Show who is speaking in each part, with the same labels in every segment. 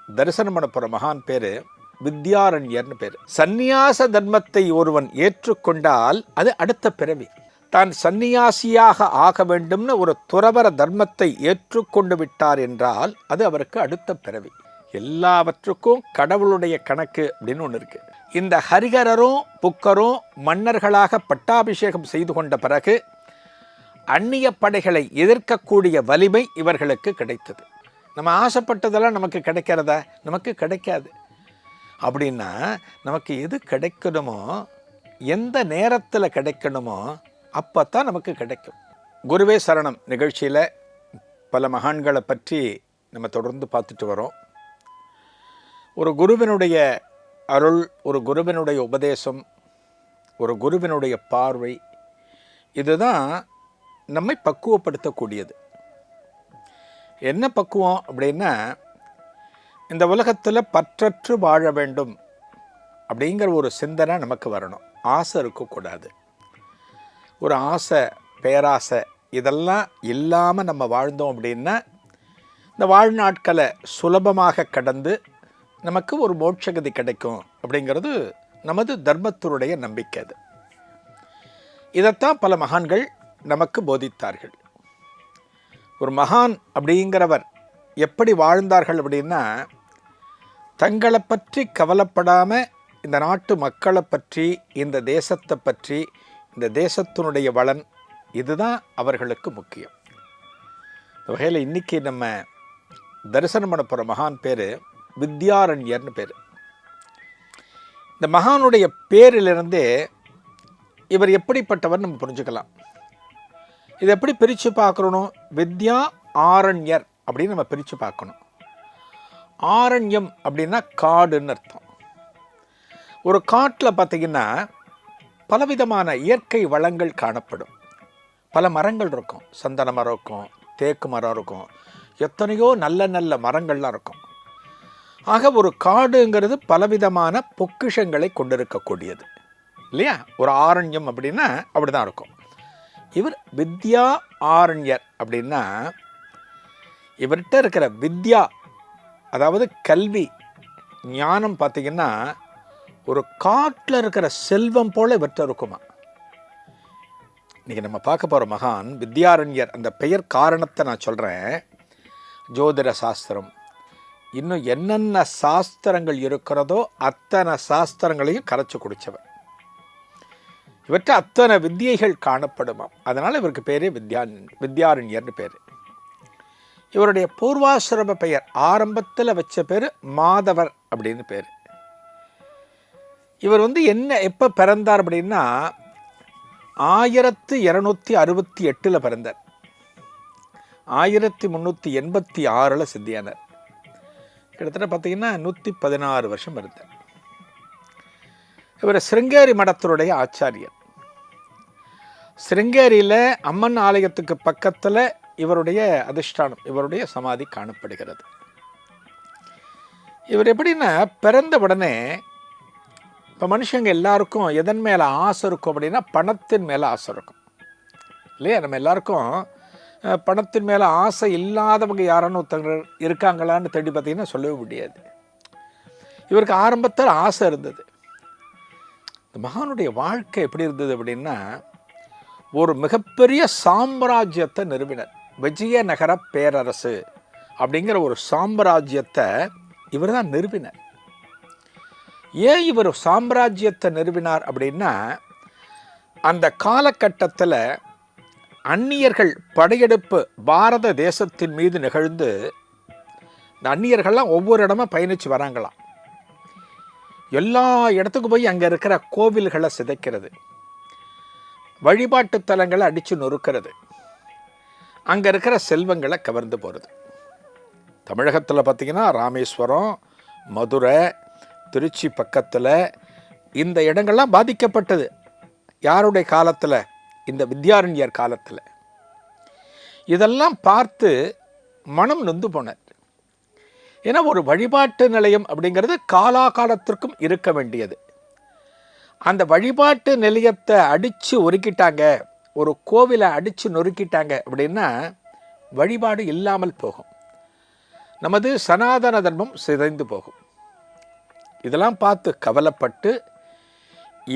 Speaker 1: தரிசனம் பண்ண போகிற மகான் பேர் வித்யாரண்யர்னு பேர். சந்நியாச தர்மத்தை ஒருவன் ஏற்றுக்கொண்டால் அது அடுத்த பிறவி. தான் சந்நியாசியாக ஆக வேண்டும்னு ஒரு துறவர தர்மத்தை ஏற்றுக்கொண்டு விட்டார் என்றால் அது அவருக்கு அடுத்த பிறவி. எல்லாவற்றுக்கும் கடவுளுடைய கணக்கு அப்படின்னு ஒன்று இருக்கு. இந்த ஹரிகரரும் புக்கரும் மன்னர்களாக பட்டாபிஷேகம் செய்து கொண்ட பிறகு அந்நிய படைகளை எதிர்க்கக்கூடிய வலிமை இவர்களுக்கு கிடைத்தது. நம்ம ஆசைப்பட்டதெல்லாம் நமக்கு கிடைக்கிறதா? நமக்கு கிடைக்காது. அப்படின்னா நமக்கு எது கிடைக்கணுமோ, எந்த நேரத்தில் கிடைக்கணுமோ அப்போ தான் நமக்கு கிடைக்கும். குருவே சரணம் நிகழ்ச்சியில் பல மகான்களை பற்றி நம்ம தொடர்ந்து பார்த்துட்டு வரோம். ஒரு குருவினுடைய அருள், ஒரு குருவினுடைய உபதேசம், ஒரு குருவினுடைய பார்வை, இதுதான் நம்மை பக்குவப்படுத்தக்கூடியது. என்ன பக்குவம் அப்படின்னா, இந்த உலகத்தில் பற்றற்று வாழ வேண்டும் அப்படிங்கிற ஒரு சிந்தனை நமக்கு வரணும். ஆசை இருக்கக்கூடாது. ஒரு ஆசை, பேராசை இதெல்லாம் இல்லாமல் நம்ம வாழ்ந்தோம் அப்படின்னா இந்த வாழ்நாட்களை சுலபமாக கடந்து நமக்கு ஒரு மோட்சகதி கிடைக்கும் அப்படிங்கிறது நமது தர்மத்தினுடைய நம்பிக்கை. அது இதைத்தான் பல மகான்கள் நமக்கு போதித்தார்கள். ஒரு மகான் அப்படிங்கிறவர் எப்படி வாழ்ந்தார்கள் அப்படின்னா, தங்களை பற்றி கவலைப்படாமல் இந்த நாட்டு மக்களை பற்றி, இந்த தேசத்தை பற்றி, இந்த தேசத்தினுடைய வளன், இதுதான் அவர்களுக்கு முக்கியம். இந்த வகையில் இன்றைக்கி நம்ம தரிசனம் பண்ண போகிற மகான் பேர் வித்யாரண்யர்னு பேர். இந்த மகானுடைய பேரிலிருந்தே இவர் எப்படிப்பட்டவர் நம்ம புரிஞ்சுக்கலாம். இதை எப்படி பிரித்து பார்க்கணும்? வித்யா ஆரண்யர் அப்படின்னு நம்ம பிரித்து பார்க்கணும். ஆரண்யம் அப்படின்னா காடுன்னு அர்த்தம். ஒரு காட்டில் பார்த்திங்கன்னா பலவிதமான இயற்கை வளங்கள் காணப்படும். பல மரங்கள் இருக்கும். சந்தன மரம் இருக்கும், தேக்கு மரம் இருக்கும், எத்தனையோ நல்ல நல்ல மரங்கள்லாம் இருக்கும். ஆக ஒரு காடுங்கிறது பலவிதமான பொக்கிஷங்களை கொண்டிருக்கக்கூடியது இல்லையா? ஒரு ஆரண்யம் அப்படின்னா அப்படி தான் இருக்கும். இவர் வித்யா ஆரண்யர் அப்படின்னா, இவர்கிட்ட இருக்கிற வித்யா, அதாவது கல்வி, ஞானம் பார்த்திங்கன்னா ஒரு காட்டில் இருக்கிற செல்வம் போல் இவர்கிட்ட இருக்குமா. இன்றைக்கி நம்ம பார்க்க போகிற மகான் வித்யாரண்யர். அந்த பெயர் காரணத்தை நான் சொல்கிறேன். ஜோதிட சாஸ்திரம், இன்னும் என்னென்ன சாஸ்திரங்கள் இருக்கிறதோ அத்தனை சாஸ்திரங்களையும் கரைச்சி குடித்தவர். இவற்றை அத்தனை வித்தியைகள் காணப்படுமாம். அதனால் இவருக்கு பேரே வித்யாரண்யர்னு பேர். இவருடைய பூர்வாசிரம பெயர், ஆரம்பத்தில் வச்ச பேர் மாதவர் அப்படின்னு பேர். இவர் எப்போ பிறந்தார் அப்படின்னா 1268 பிறந்தார். 1386 சித்தியானார். கிட்டத்தட்ட பார்த்திங்கன்னா 116 வருஷம் இருந்தார். இவர் சிருங்கேரி மடத்தினுடைய ஆச்சாரியர். சிருங்கேரியில் அம்மன் ஆலயத்துக்கு பக்கத்தில் இவருடைய அதிஷ்டானம், இவருடைய சமாதி காணப்படுகிறது. இவர் எப்படின்னா, பிறந்த உடனே இப்போ மனுஷங்க எல்லாருக்கும் எதன் மேலே ஆசை இருக்கும் அப்படின்னா பணத்தின் மேலே ஆசை இருக்கும் இல்லையா? நம்ம எல்லாருக்கும் பணத்தின் மேலே ஆசை இல்லாதவங்க யாரானு ஒருத்தவங்க இருக்காங்களான்னு தேடி பார்த்தீங்கன்னா சொல்லவே முடியாது. இவருக்கு ஆரம்பத்தில் ஆசை இருந்தது. இந்த மகானுடைய வாழ்க்கை எப்படி இருந்தது அப்படின்னா, ஒரு மிகப்பெரிய சாம்ராஜ்யத்தை நிறுவினர். விஜயநகர பேரரசு அப்படிங்கிற ஒரு சாம்ராஜ்யத்தை இவர் தான் நிறுவினர். ஏன் இவர் சாம்ராஜ்யத்தை நிறுவினார் அப்படின்னா, அந்த காலகட்டத்தில் அந்நியர்கள் படையெடுப்பு பாரத தேசத்தின் மீது நிகழ்ந்து இந்த அந்நியர்கள்லாம் ஒவ்வொரு இடமா பயணித்து வராங்களாம். எல்லா இடத்துக்கு போய் அங்கே இருக்கிற கோவில்களை சிதைக்கிறது, வழிபாட்டு தலங்களை அடித்து நொறுக்கிறது, அங்கே இருக்கிற செல்வங்களை கவர்ந்து போகிறது. தமிழகத்தில் பார்த்திங்கன்னா ராமேஸ்வரம், மதுரை, திருச்சி பக்கத்தில் இந்த இடங்கள்லாம் பாதிக்கப்பட்டது. யாருடைய காலத்தில்? இந்த வித்யாரண்யர் காலத்தில். இதெல்லாம் பார்த்து மனம் நொந்து போனார். ஏன்னா ஒரு வழிபாட்டு நிலையம் அப்படிங்கிறது காலாகாலத்திற்கும் இருக்க வேண்டியது. அந்த வழிபாட்டு நிலையத்தை அடித்து ஒருக்கிட்டாங்க, ஒரு கோவிலை அடித்து நொறுக்கிட்டாங்க அப்படின்னா வழிபாடு இல்லாமல் போகும். நமது சனாதன தர்மம் சிதைந்து போகும். இதெல்லாம் பார்த்து கவலைப்பட்டு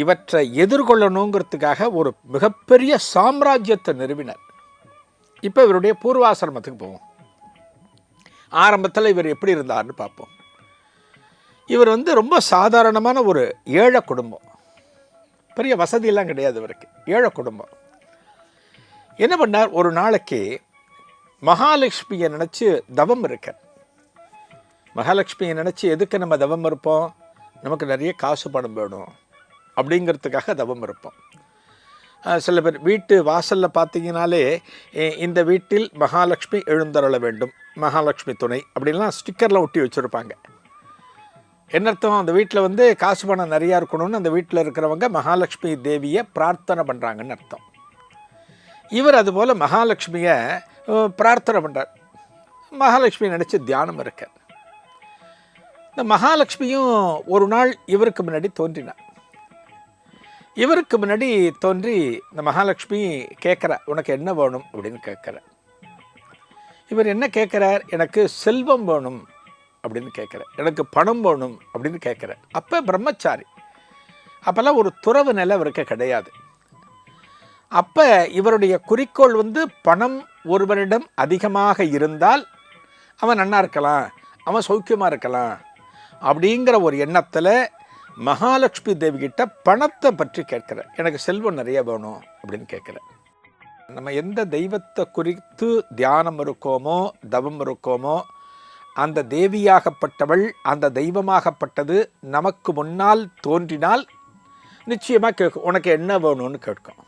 Speaker 1: இவற்றை எதிர்கொள்ளணுங்கிறதுக்காக ஒரு மிகப்பெரிய சாம்ராஜ்யத்தை நிறுவினர். இப்போ இவருடைய பூர்வாசிரமத்துக்கு போவோம். ஆரம்பத்தில் இவர் எப்படி இருந்தார்னு பார்ப்போம். இவர் ரொம்ப சாதாரணமான ஒரு ஏழை குடும்பம், பெரிய வசதியெல்லாம் கிடையாது இவருக்கு, ஏழை குடும்பம். என்ன பண்ணார், ஒரு நாளைக்கு மகாலட்சுமியை நினச்சி தவம் இருக்க. மகாலட்சுமியை நினச்சி எதுக்கு நம்ம தவம் இருப்போம், நமக்கு நிறைய காசு பணம் வேணும் அப்படிங்கிறதுக்காக தவம் இருப்போம். சில பேர் வீட்டு வாசலில் பார்த்தீங்கனாலே இந்த வீட்டில் மகாலட்சுமி எழுந்தருள வேண்டும், மகாலட்சுமி துணை அப்படின்லாம் ஸ்டிக்கரில் ஒட்டி வச்சுருப்பாங்க. என்ன அர்த்தம், அந்த வீட்டில் காசு பணம் நிறையா இருக்கணும்னு அந்த வீட்டில் இருக்கிறவங்க மகாலட்சுமி தேவியை பிரார்த்தனை பண்ணுறாங்கன்னு அர்த்தம். இவர் அதுபோல் மகாலட்சுமியை பிரார்த்தனை பண்ணுறார். மகாலட்சுமி நினச்சி தியானம் இருக்க. இந்த மகாலட்சுமியும் ஒரு நாள் இவருக்கு முன்னாடி தோன்றினார். இவருக்கு முன்னாடி தோன்றி இந்த மகாலட்சுமி கேட்குற, உனக்கு என்ன வேணும் அப்படின்னு கேட்குற. இவர் என்ன கேட்குறார், எனக்கு செல்வம் வேணும் அப்படின்னு கேட்குற, எனக்கு பணம் வேணும் அப்படின்னு கேட்குற. அப்போ பிரம்மச்சாரி, அப்போல்லாம் ஒரு துறவு நிலை அவருக்கு கிடையாது. அப்போ இவருடைய குறிக்கோள் பணம் ஒருவரிடம் அதிகமாக இருந்தால் அவன் நன்னா இருக்கலாம், அவன் சௌக்கியமாக இருக்கலாம் அப்படிங்கிற ஒரு எண்ணத்தில் மகாலட்சுமி தேவிகிட்ட பணத்தை பற்றி கேட்குற, எனக்கு செல்வம் நிறைய வேணும் அப்படின்னு கேட்குற. நம்ம எந்த தெய்வத்தை குறித்து தியானம் இருக்கோமோ தவம் இருக்கோமோ அந்த தேவியாகப்பட்டவள், அந்த தெய்வமாகப்பட்டது நமக்கு முன்னால் தோன்றினால் நிச்சயமாக கேட்கும், உனக்கு என்ன வேணும்னு கேட்கும்.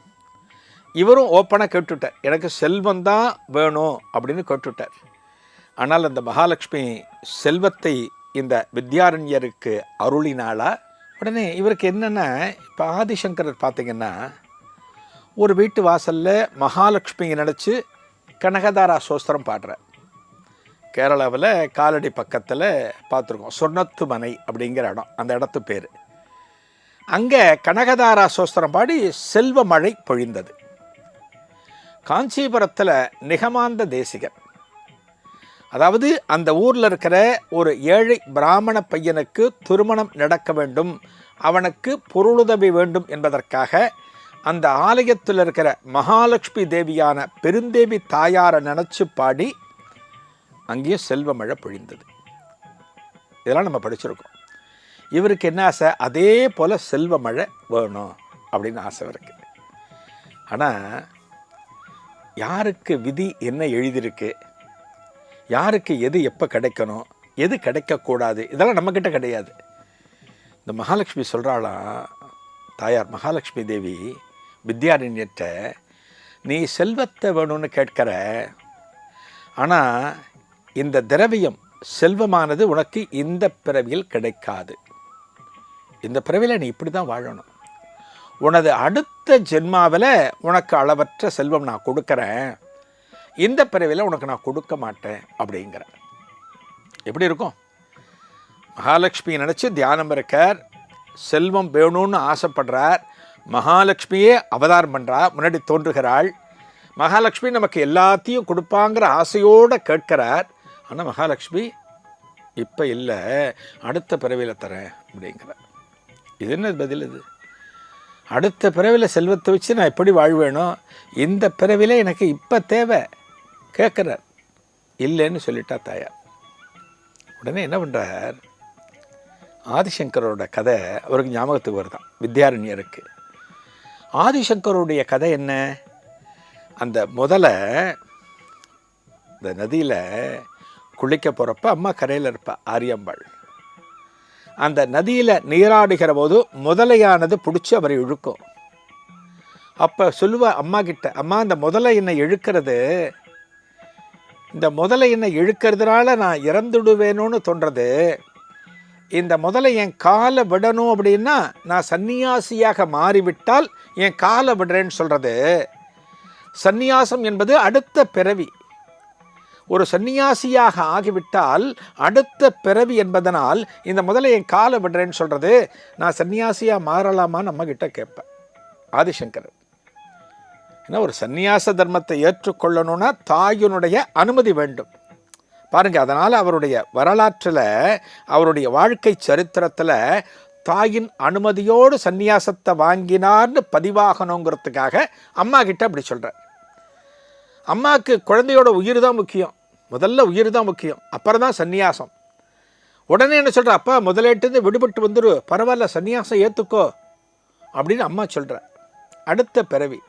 Speaker 1: இவரும் ஓப்பனாக கேட்டுட்டார், எனக்கு செல்வம் தான் வேணும் அப்படின்னு கேட்டுட்டார். ஆனால் அந்த மகாலட்சுமி செல்வத்தை இந்த வித்யாரண்யருக்கு அருளினாளா? உடனே இவருக்கு என்னென்னா, இப்போ ஆதிசங்கரர் பார்த்திங்கன்னா ஒரு வீட்டு வாசலில் மகாலட்சுமியை நினச்சி கனகதாரா சோஸ்திரம் பாடுறார். கேரளாவில் காலடி பக்கத்தில் பார்த்துருக்கோம், சொர்ணத்து மனை அப்படிங்கிற இடம், அந்த இடத்து பேர். அங்கே கனகதாரா சோஸ்திரம் பாடி செல்வ மழை பொழிந்தது. காஞ்சிபுரத்தில் நிகமாந்த தேசிகர், அதாவது அந்த ஊரில் இருக்கிற ஒரு ஏழை பிராமண பையனுக்கு திருமணம் நடக்க வேண்டும், அவனுக்கு பொருளுதவி வேண்டும் என்பதற்காக அந்த ஆலயத்தில் இருக்கிற மகாலட்சுமி தேவியான பெருந்தேவி தாயாரை நினச்சி பாடி அங்கேயும் செல்வ மழை பொழிந்தது. இதெல்லாம் நம்ம படிச்சிருக்கோம். இவருக்கு என்ன ஆசை, அதே போல் செல்வ மழை வேணும் அப்படின்னு ஆசை இருக்கு. ஆனால் யாருக்கு விதி என்ன எழுதியிருக்கு, யாருக்கு எது எப்போ கிடைக்கணும், எது கிடைக்கக்கூடாது, இதெல்லாம் நம்மக்கிட்ட கிடையாது. இந்த மகாலட்சுமி சொல்கிறாளாம், தாயார் மகாலட்சுமி தேவி வித்யாரண்யர்கிட்ட, நீ செல்வத்தை வேணும்னு கேட்கிற, ஆனால் இந்த திரவியம் செல்வமானது உனக்கு இந்த பிறவியில் கிடைக்காது. இந்த பிறவியில் நீ இப்படி தான் வாழணும். உனது அடுத்த ஜென்மாவில் உனக்கு அளவற்ற செல்வம் நான் கொடுக்குறேன், இந்த பிறவியில் உனக்கு நான் கொடுக்க மாட்டேன் அப்படிங்கிற. எப்படி இருக்கும்? மகாலட்சுமியை நினச்சி தியானம் இருக்கார், செல்வம் வேணும்னு ஆசைப்படுறார். மகாலட்சுமியே அவதாரம் பண்ணுறா, முன்னாடி தோன்றுகிறாள். மகாலட்சுமி நமக்கு எல்லாத்தையும் கொடுப்பாங்கிற ஆசையோடு கேட்கிறார். ஆனால் மகாலட்சுமி இப்போ இல்லை, அடுத்த பிறவியில் தரேன் அப்படிங்கிறார். இது என்ன பதில்? இது அடுத்த பிறவியில் செல்வத்தை வச்சு நான் எப்படி வாழ்வேனோ, இந்த பிறவியில் எனக்கு இப்போ தேவை கேட்குறார். இல்லைன்னு சொல்லிட்டா தாயார். உடனே என்ன பண்ணுறார், ஆதிசங்கரோட கதை அவருக்கு ஞாபகத்துக்கு வருதான் வித்யாரண்யருக்கு. ஆதிசங்கருடைய கதை என்ன, அந்த முதல்ல இந்த நதியில் குளிக்க போகிறப்ப அம்மா கரையில் இருப்பா ஆரியம்பாள். அந்த நதியில் நீராடுகிற போது முதலையானது பிடிச்சி அவரை இழுக்கும். அப்போ சொல்லுவா அம்மா கிட்ட, அம்மா இந்த முதலை என்னை இழுக்கிறது, இந்த முதலை என்னை இழுக்கிறதுனால நான் இறந்துடுவேணும்னு தோன்றது. இந்த முதலை என் காலை விடணும் அப்படின்னா நான் சந்நியாசியாக மாறிவிட்டால் என் காலை விடுறேன்னு சொல்கிறது. சந்நியாசம் என்பது அடுத்த பிறவி. ஒரு சந்நியாசியாக ஆகிவிட்டால் அடுத்த பிறவி என்பதனால் இந்த முதல்ல என் காலை விடுறேன்னு சொல்கிறது. நான் சன்னியாசியாக மாறலாமான்னு நம்மக்கிட்ட கேட்பேன். ஆதிசங்கர் ஏன்னா ஒரு சந்நியாச தர்மத்தை ஏற்றுக்கொள்ளணும்னா தாயினுடைய அனுமதி வேண்டும். பாருங்கள். அதனால் அவருடைய வரலாற்றில், அவருடைய வாழ்க்கை சரித்திரத்தில் தாயின் அனுமதியோடு சந்நியாசத்தை வாங்கினார்னு பதிவாகணுங்கிறதுக்காக அம்மா கிட்ட அப்படி சொல்கிறார். அம்மாவுக்கு குழந்தையோட உயிர் தான் முக்கியம், முதல்ல உயிர் தான் முக்கியம், அப்புறம் தான் சந்நியாசம். உடனே என்ன சொல்கிற, அப்பா முதலேட்டு விடுபட்டு வந்துரு, பரவாயில்ல சந்நியாசம் ஏற்றுக்கோ அப்படின்னு அம்மா சொல்கிறார். அடுத்த பிறவி,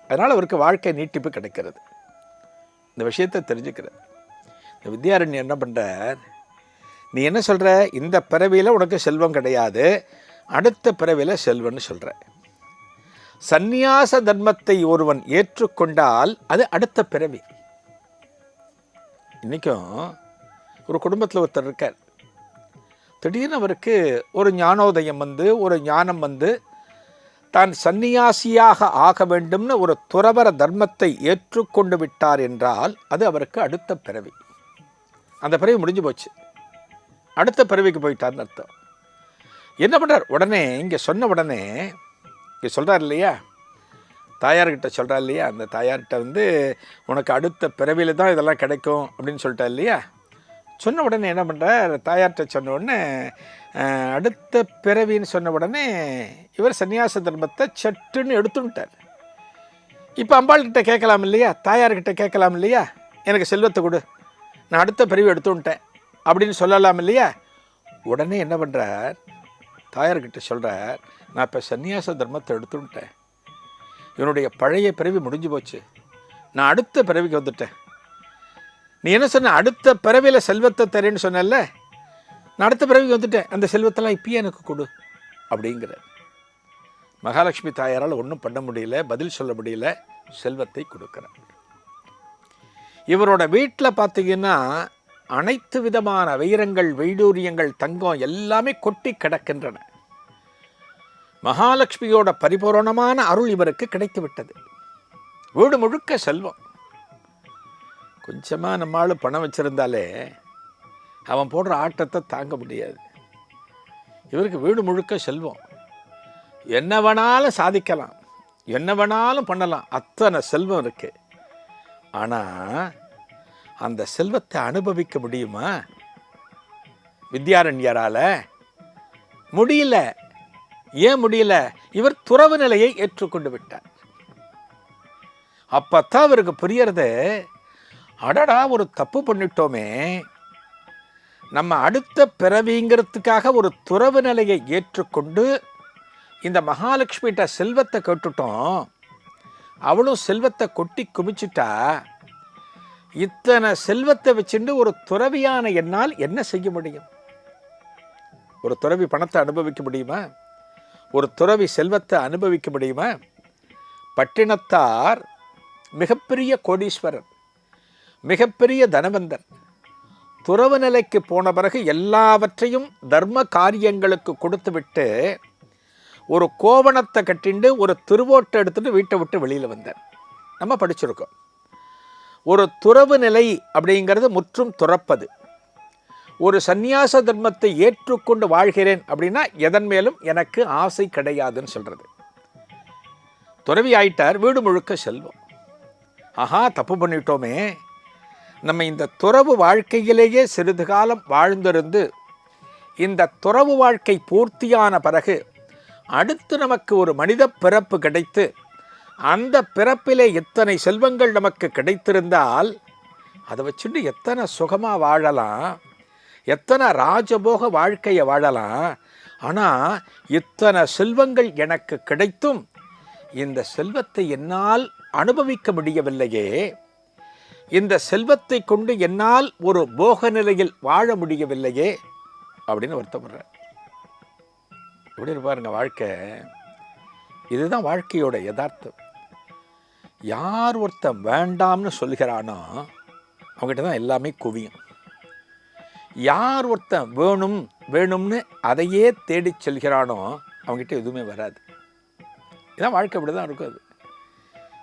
Speaker 1: அதனால் அவருக்கு வாழ்க்கை நீட்டிப்பு கிடைக்கிறது. இந்த விஷயத்தை தெரிஞ்சுக்கிறார். இந்த வித்யாரண்யர் என்ன பண்ணுறார், நீ என்ன சொல்கிற, இந்த பிறவியில் உனக்கு செல்வம் கிடையாது, அடுத்த பிறவியில் செல்வம்னு சொல்கிற. சந்நியாச தர்மத்தை ஒருவன் ஏற்றுக்கொண்டால் அது அடுத்த பிறவி. இன்றைக்கும் ஒரு குடும்பத்தில் ஒருத்தர் இருக்கார். திடீர்னு அவருக்கு ஒரு ஞானோதயம் வந்து, ஒரு ஞானம் வந்து, தான் சந்நியாசியாக ஆக வேண்டும்னு ஒரு துறவற தர்மத்தை ஏற்றுக்கொண்டு விட்டார் என்றால் அது அவருக்கு அடுத்த பிறவி. அந்த பிறவி முடிஞ்சு போச்சு, அடுத்த பிறவிக்கு போயிட்டார்னு அர்த்தம். என்ன பண்ணுறார், உடனே இங்கே சொன்ன உடனே இங்கே சொல்கிறார் இல்லையா, தாயார்கிட்ட சொல்கிறார் இல்லையா, அந்த தாயார்கிட்ட வந்து உனக்கு அடுத்த பிறவியில் தான் இதெல்லாம் கிடைக்கும் அப்படின்னு சொல்லிட்டா இல்லையா. சொன்ன உடனே என்ன பண்ணுறார், தாயார்கிட்ட சொன்ன உடனே அடுத்த பிறவின்னு சொன்ன உடனே இவர் சன்னியாச தர்மத்தை சட்டுன்னு எடுத்துட்டார். இப்போ அம்பாள்கிட்ட கேட்கலாம் இல்லையா, தாயார்கிட்ட கேட்கலாம் இல்லையா, எனக்கு செல்வத்தை கொடு, நான் அடுத்த பிறவி எடுத்துட்டேன் அப்படின்னு சொல்லலாம் இல்லையா. உடனே என்ன பண்ணுறார், தாயார்கிட்ட சொல்கிறார், நான் இப்போ சன்னியாச தர்மத்தை எடுத்துட்டேன், இவனுடைய பழைய பிறவி முடிஞ்சு போச்சு, நான் அடுத்த பிறவிக்கு வந்துட்டேன். நீ என்ன சொன்ன, அடுத்த பிறவியில் செல்வத்தை தரேன்னு சொன்னல, நான் அடுத்த பிறவிக்கு வந்துட்டேன், அந்த செல்வத்தெல்லாம் இப்பயே எனக்கு கொடு அப்படிங்கிற. மகாலட்சுமி தாயாரால் ஒன்றும் பண்ண முடியல, பதில் சொல்ல முடியல, செல்வத்தை கொடுக்குறார். இவரோட வீட்டில் பார்த்தீங்கன்னா அனைத்து விதமான வைரங்கள், வைடூரியங்கள், தங்கம் எல்லாமே கொட்டி கிடக்கின்றன. மகாலட்சுமியோட பரிபூரணமான அருள் இவருக்கு கிடைத்து விட்டது. வீடு முழுக்க செல்வம். கொஞ்சமாக நம்மளால் பணம் வச்சுருந்தாலே அவன் போடுற ஆட்டத்தை தாங்க முடியாது. இவருக்கு வீடு முழுக்க செல்வம், என்ன வேணாலும் சாதிக்கலாம், என்ன வேணாலும் பண்ணலாம், அத்தனை செல்வம் இருக்கு. ஆனால் அந்த செல்வத்தை அனுபவிக்க முடியுமா வித்யாரண்யரால? முடியல. ஏன் முடியல? இவர் துறவு நிலையை ஏற்றுக்கொண்டு விட்டார். அப்பத்தான் அவருக்கு புரியறது, அடடா ஒரு தப்பு பண்ணிட்டோமே, நம்ம அடுத்த பிறவிங்கிறதுக்காக ஒரு துறவு நிலையை ஏற்றுக்கொண்டு இந்த மகாலட்சுமிகிட்ட செல்வத்தை கேட்டுட்டோம், அவளும் செல்வத்தை கொட்டி குமிச்சிட்டா, இத்தனை செல்வத்தை வச்சுட்டு ஒரு துறவியான என்னால் என்ன செய்ய முடியும்? ஒரு துறவி பணத்தை அனுபவிக்க முடியுமா? ஒரு துறவி செல்வத்தை அனுபவிக்க முடியுமா? பட்டினத்தார் மிகப்பெரிய கோடீஸ்வரர், மிகப்பெரிய தனவந்தர். துறவு நிலைக்கு போன பிறகு எல்லாவற்றையும் தர்ம காரியங்களுக்கு கொடுத்து விட்டு ஒரு கோவணத்தை கட்டிண்டு ஒரு திருவோட்டை எடுத்துட்டு வீட்டை விட்டு வெளியில் வந்தார். நம்ம படிச்சிருக்கோம். ஒரு துறவு நிலை அப்படிங்கிறது முற்றும் துறப்பது. ஒரு சந்நியாச தர்மத்தை ஏற்றுக்கொண்டு வாழ்கிறேன் அப்படின்னா எதன் மேலும் எனக்கு ஆசை கிடையாதுன்னு சொல்கிறது. துறவி ஆயிட்டார், வீடு முழுக்க செல்வம். ஆஹா தப்பு பண்ணிட்டோமே, நம்ம இந்த துறவு வாழ்க்கையிலேயே சிறிது காலம் வாழ்ந்திருந்து இந்த துறவு வாழ்க்கை பூர்த்தியான பிறகு அடுத்து நமக்கு ஒரு மனித பிறப்பு கிடைத்து அந்த பிறப்பிலே எத்தனை செல்வங்கள் நமக்கு கிடைத்திருந்தால் அதை வச்சுட்டு எத்தனை சுகமாக வாழலாம், எத்தனை ராஜபோக வாழ்க்கையை வாழலாம். ஆனால் இத்தனை செல்வங்கள் எனக்கு கிடைத்தும் இந்த செல்வத்தை என்னால் அனுபவிக்க முடியவில்லையே, இந்த செல்வத்தை கொண்டு என்னால் ஒரு போக நிலையில் வாழ முடியவில்லையே அப்படின்னு வருத்தப்படுறார். எப்படி இருப்பாருங்க வாழ்க்கை. இதுதான் வாழ்க்கையோட யதார்த்தம். யார் ஒருத்தன் வேண்டாம்னு சொல்கிறானோ அவங்ககிட்ட தான் எல்லாமே குவியும். யார் ஒருத்தன் வேணும் வேணும்னு அதையே தேடி செல்கிறானோ அவங்ககிட்ட எதுவுமே வராது. இதான் வாழ்க்கை, அப்படி தான் இருக்கும். அது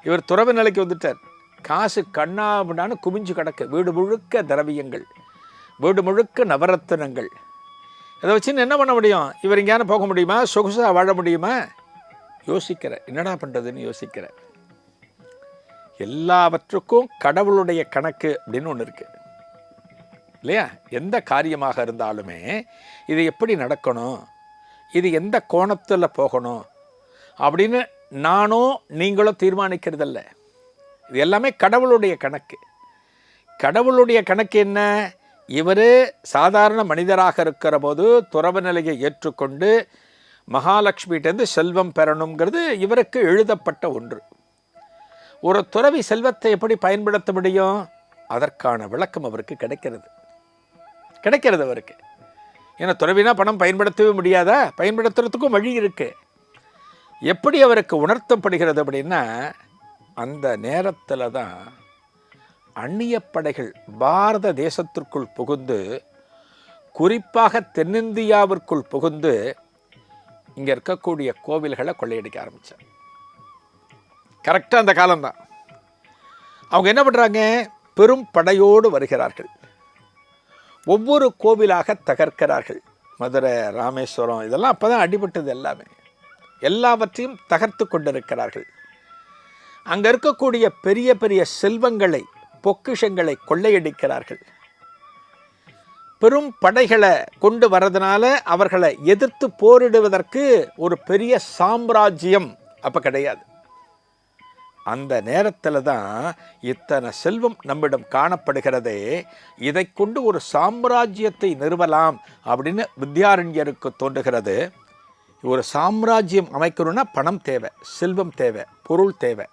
Speaker 1: இவர் துறவு நிலைக்கு வந்துட்டார். காசு கண்ணாபின்னான்னு குமிஞ்சு கிடக்கு, வீடு முழுக்க திரவியங்கள், வீடு முழுக்க நவரத்தினங்கள். இதை வச்சுன்னு என்ன பண்ண முடியும்? இவர் எங்கேயான போக முடியுமா? சொகுசாக வாழ முடியுமா? யோசிக்கிற, என்னடா பண்ணுறதுன்னு யோசிக்கிற. எல்லாவற்றுக்கும் கடவுளுடைய கணக்கு அப்படின்னு ஒன்று இருக்குது. இல்லையா? எந்த காரியமாக இருந்தாலுமே இது எப்படி நடக்கணும், இது எந்த கோணத்தில் போகணும் அப்படின்னு நானோ நீங்களோ தீர்மானிக்கிறதில்ல. இது எல்லாமே கடவுளுடைய கணக்கு. கடவுளுடைய கணக்கு என்ன? இவர் சாதாரண மனிதராக இருக்கிற போது துறவு நிலையை ஏற்றுக்கொண்டு மகாலட்சுமிகிட்டேருந்து செல்வம் பெறணுங்கிறது இவருக்கு எழுதப்பட்ட ஒன்று. ஒரு துறவி செல்வத்தை எப்படி பயன்படுத்த முடியும்? அதற்கான விளக்கம் அவருக்கு கிடைக்கிறது அவருக்கு. ஏன்னா துறவினா பணம் பயன்படுத்தவே முடியாதா? பயன்படுத்துறதுக்கும் வழி இருக்கு. எப்படி அவருக்கு உணர்த்தப்படுகிறது அப்படின்னா, அந்த நேரத்தில் தான் அந்நிய படைகள் பாரத தேசத்திற்குள் புகுந்து, குறிப்பாக தென்னிந்தியாவிற்குள் புகுந்து இங்கே இருக்கக்கூடிய கோவில்களை கொள்ளையடிக்க ஆரம்பித்தார். கரெக்டாக அந்த காலம்தான். அவங்க என்ன பண்ணுறாங்க? பெரும் படையோடு வருகிறார்கள். ஒவ்வொரு கோவிலாக தகர்க்கிறார்கள். மதுரை, ராமேஸ்வரம் இதெல்லாம் அப்போ தான் அடிபட்டது. எல்லாவற்றையும் தகர்த்து கொண்டிருக்கிறார்கள். அங்கே இருக்கக்கூடிய பெரிய பெரிய செல்வங்களை, பொக்கிஷங்களை கொள்ளையடிக்கிறார்கள். பெரும் படைகளை கொண்டு வரதுனால அவர்களை எதிர்த்து போரிடுவதற்கு ஒரு பெரிய சாம்ராஜ்யம் அப்போ கிடையாது. அந்த நேரத்தில் தான் இத்தனை செல்வம் நம்மிடம் காணப்படுகிறதே, இதை கொண்டு ஒரு சாம்ராஜ்யத்தை நிறுவலாம் அப்படின்னு வித்யாரண்யருக்கு தோன்றுகிறது. ஒரு சாம்ராஜ்யம் அமைக்கணும்னா பணம் தேவை, செல்வம் தேவை, பொருள் தேவை.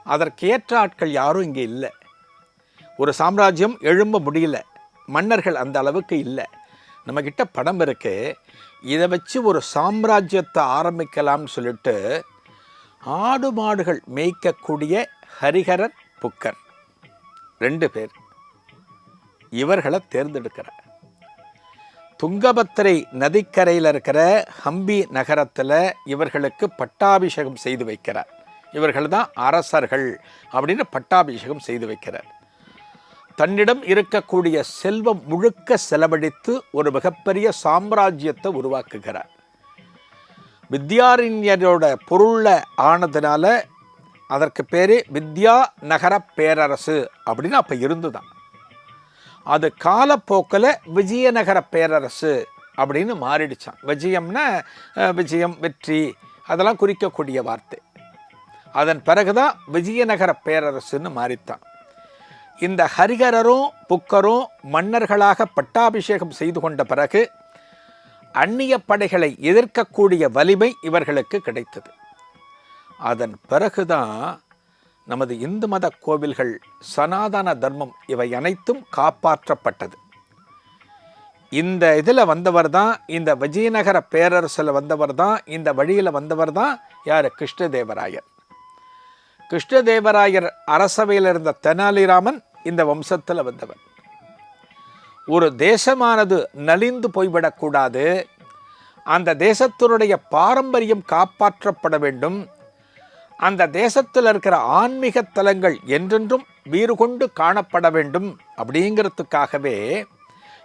Speaker 1: அதற்கேற்ற ஆட்கள் யாரும் இங்கே இல்லை. ஒரு சாம்ராஜ்யம் எழும்ப முடியல, மன்னர்கள் அந்த அளவுக்கு இல்லை. நம்மக்கிட்ட பணம் இருக்கு, இதை வச்சு ஒரு சாம்ராஜ்யத்தை ஆரம்பிக்கலாம்னு சொல்லிட்டு ஆடு மாடுகள் மேய்க்கக்கூடிய ஹரிஹரர், புக்கர் 2 பேர் இவர்களை தேர்ந்தெடுக்கிறார். துங்கபத்திரை நதிக்கரையில் இருக்கிற ஹம்பி நகரத்தில் இவர்களுக்கு பட்டாபிஷேகம் செய்து வைக்கிறார். இவர்கள் தான் அரசர்கள் அப்படின்னு பட்டாபிஷேகம் செய்து வைக்கிறார். தன்னிடம் இருக்கக்கூடிய செல்வம் முழுக்க செலவழித்து ஒரு மிகப்பெரிய சாம்ராஜ்யத்தை உருவாக்குகிறார். வித்யாரண்யரோட பொருளில் ஆனதுனால அதற்கு பேர் வித்யா நகர பேரரசு அப்படின்னு அப்போ இருந்துதான். அது காலப்போக்கில் விஜயநகர பேரரசு அப்படின்னு மாறிடுச்சான். விஜயம்னா விஜயம், வெற்றி, அதெல்லாம் குறிக்கக்கூடிய வார்த்தை. அதன் பிறகுதான் விஜயநகர பேரரசுன்னு மாறித்தான். இந்த ஹரிஹரரும் புக்கரும் மன்னர்களாக பட்டாபிஷேகம் செய்து கொண்ட பிறகு அந்நிய படைகளை எதிர்க்கக்கூடிய வலிமை இவர்களுக்கு கிடைத்தது. அதன் பிறகுதான் நமது இந்து மத கோவில்கள், சனாதன தர்மம் இவை அனைத்தும் காப்பாற்றப்பட்டது. இந்த இதில் வந்தவர் தான், இந்த விஜயநகர பேரரசில் வந்தவர் தான், இந்த வழியில் வந்தவர் தான் யார்? கிருஷ்ணதேவராயர். கிருஷ்ணதேவராயர் அரசவையில் இருந்த தெனாலிராமன் இந்த வம்சத்தில் வந்தவர். ஒரு தேசமானது நலிந்து போய்விடக்கூடாது, அந்த தேசத்தினுடைய பாரம்பரியம் காப்பாற்றப்பட வேண்டும், அந்த தேசத்தில் இருக்கிற ஆன்மீக தலங்கள் என்றென்றும் வீறு கொண்டு காணப்பட வேண்டும் அப்படிங்கிறதுக்காகவே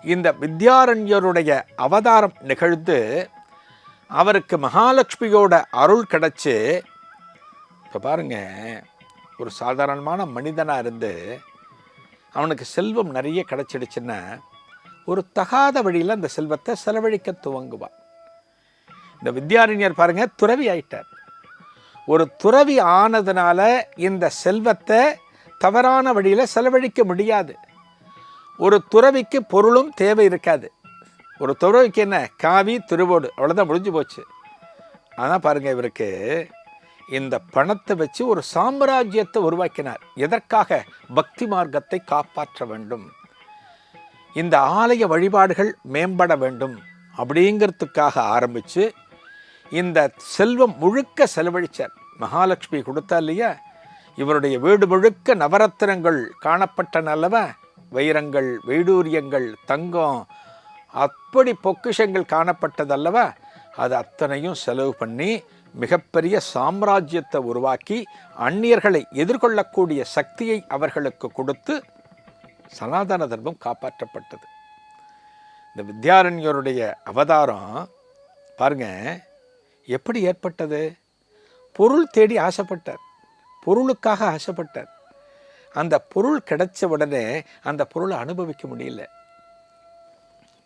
Speaker 1: இந்த வித்யாரண்யருடைய அவதாரம் நிகழ்ந்து அவருக்கு மகாலட்சுமியோட அருள் கிடைச்சு. இப்போ பாருங்க, ஒரு சாதாரணமான மனிதனாக இருந்து அவனுக்கு செல்வம் நிறைய கிடைச்சிடுச்சுன்னா ஒரு தகாத வழியில் அந்த செல்வத்தை செலவழிக்க துவங்குவான். இந்த வித்யாரண்யர் பாருங்க, துறவி ஆயிட்டார். ஒரு துறவி ஆனதுனால இந்த செல்வத்தை தவறான வழியில் செலவழிக்க முடியாது. ஒரு துறவிக்கு பொருளும் தேவை இருக்காது. ஒரு துறவிக்கு என்ன, காவி திருவோடு, அவ்வளோதான், முடிஞ்சு போச்சு. ஆனால் பாருங்கள், இவருக்கு இந்த பணத்தை வச்சு ஒரு சாம்ராஜ்யத்தை உருவாக்கினார். எதற்காக? பக்தி மார்க்கத்தை காப்பாற்ற வேண்டும், இந்த ஆலய வழிபாடுகள் மேம்பட வேண்டும் அப்படிங்கிறதுக்காக ஆரம்பித்து இந்த செல்வம் முழுக்க செலவழித்தார். மகாலட்சுமி கொடுத்தா இல்லையா, இவருடைய வீடு முழுக்க நவரத்தினங்கள் காணப்பட்டன அல்லவா, வைரங்கள், வைடூரியங்கள், தங்கம், அப்படி பொக்கிஷங்கள் காணப்பட்டதல்லவா, அது அத்தனையும் செலவு பண்ணி மிகப்பெரிய சாம்ராஜ்யத்தை உருவாக்கி அந்நியர்களை எதிர்கொள்ளக்கூடிய சக்தியை அவர்களுக்கு கொடுத்து சனாதன தர்மம் காப்பாற்றப்பட்டது. இந்த வித்யாரண்யருடைய அவதாரம் பாருங்க எப்படி ஏற்பட்டது. பொருள் தேடி ஆசைப்பட்டார், பொருளுக்காக ஆசைப்பட்டார். அந்த பொருள் கிடைச்ச உடனே அந்த பொருளை அனுபவிக்க முடியல.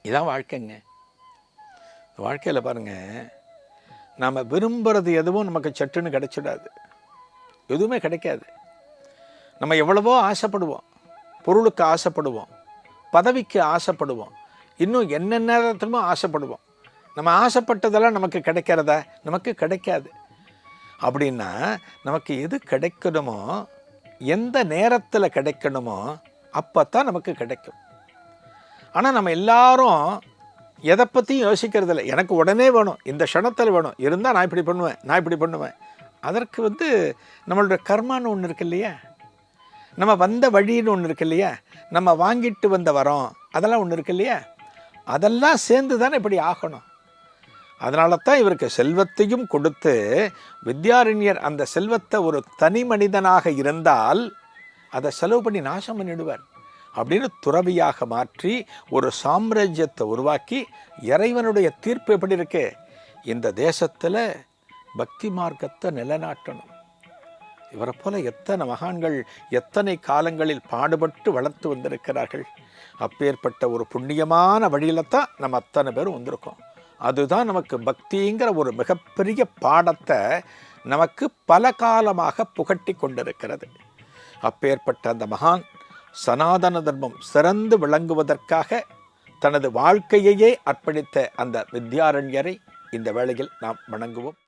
Speaker 1: இதான் வாழ்க்கைங்க. வாழ்க்கையில் பாருங்கள், நாம் விரும்புகிறது எதுவும் நமக்கு சட்டுன்னு கிடைச்சிடாது. எதுவுமே கிடைக்காது. நம்ம எவ்வளவோ ஆசைப்படுவோம், பொருளுக்கு ஆசைப்படுவோம், பதவிக்கு ஆசைப்படுவோம், இன்னும் என்னென்னத்துமோ ஆசைப்படுவோம். நம்ம ஆசைப்பட்டதெல்லாம் நமக்கு கிடைக்கிறதா? நமக்கு கிடைக்காது. அப்படின்னா நமக்கு எது கிடைக்கணுமோ, எந்த நேரத்தில் கிடைக்கணுமோ அப்போ தான் நமக்கு கிடைக்கும். ஆனால் நம்ம எல்லாரும் எதை பற்றியும் யோசிக்கிறதில்ல. எனக்கு உடனே வேணும், இந்த க்ஷணத்தில் வேணும், இருந்தால் நான் இப்படி பண்ணுவேன், நான் இப்படி பண்ணுவேன். அதற்கு நம்மளோட கர்மான்னு ஒன்று இருக்கு இல்லையா, நம்ம வந்த வழின்னு ஒன்று இருக்கு இல்லையா, நம்ம வாங்கிட்டு வந்த வரோம் அதெல்லாம் ஒன்று இருக்கு இல்லையா, அதெல்லாம் சேர்ந்து தானே இப்படி ஆகணும். அதனால தான் இவருக்கு செல்வத்தையும் கொடுத்து, வித்யாரண்யர் அந்த செல்வத்தை ஒரு தனி மனிதனாக இருந்தால் அதை செலவு பண்ணி நாசம் பண்ணிடுவார் அப்படின்னு துறவியாக மாற்றி ஒரு சாம்ராஜ்யத்தை உருவாக்கி, இறைவனுடைய தீர்ப்பு எப்படி இருக்கு, இந்த தேசத்தில் பக்தி மார்க்கத்தை நிலைநாட்டணும். இவரை போல எத்தனை மகான்கள் எத்தனை காலங்களில் பாடுபட்டு வளர்த்து வந்திருக்கிறார்கள். அப்பேற்பட்ட ஒரு புண்ணியமான வழியில தான் நம்ம அத்தனை பேரும் வந்திருக்கோம். அதுதான் நமக்கு பக்திங்கிற ஒரு மிகப்பெரிய பாடத்தை நமக்கு பல காலமாக புகட்டி கொண்டிருக்கிறது. அப்பேற்பட்ட அந்த மகான் சனாதன தர்மம் சிறந்து விளங்குவதற்காக தனது வாழ்க்கையையே அர்ப்பணித்த அந்த வித்யாரண்யரை இந்த வேளையில் நாம் வணங்குவோம்.